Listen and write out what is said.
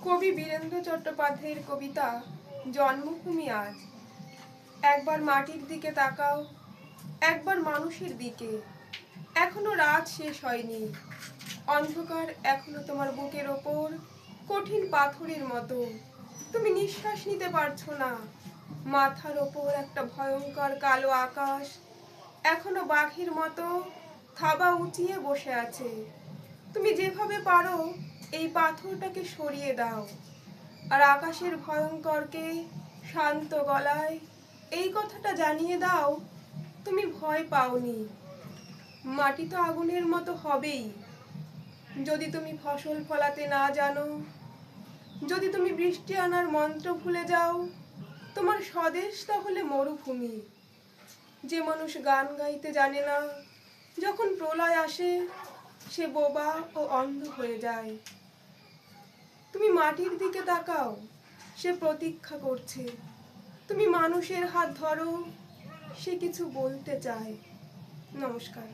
কবি বীরেন্দ্র চট্টোপাধ্যায়ের কবিতা জন্মভূমি আজ। একবার মাটির দিকে তাকাও, একবার মানুষের দিকে। এখনো রাত শেষ হয়নি, অন্ধকার এখনো তোমার বুকের ওপর কঠিন পাথরের মতো। তুমি নিঃশ্বাস নিতে পারছো না। মাথার ওপর একটা ভয়ঙ্কর কালো আকাশ এখনো বাঘের মতো থাবা উঁচিয়ে বসে আছে। তুমি যেভাবে পারো এই পাথরটাকে সরিয়ে দাও, আর আকাশের ভয়ঙ্করকে শান্ত গলায় এই কথাটা জানিয়ে দাও, তুমি ভয় পাওনি। মাটি তো আগুনের মতো হবেই যদি তুমি ফসল ফলাতে না জানো, যদি তুমি বৃষ্টি আনার মন্ত্র ভুলে যাও। তোমার স্বদেশ তাহলে মরুভূমি। যে মানুষ গান গাইতে জানে না, যখন প্রলয় আসে সে বোবা ও অন্ধ হয়ে যায়। তুমি মাটির দিকে তাকাও, সে প্রতীক্ষা করছে। তুমি মানুষের হাত ধরো, সে কিছু বলতে চায়। নমস্কার।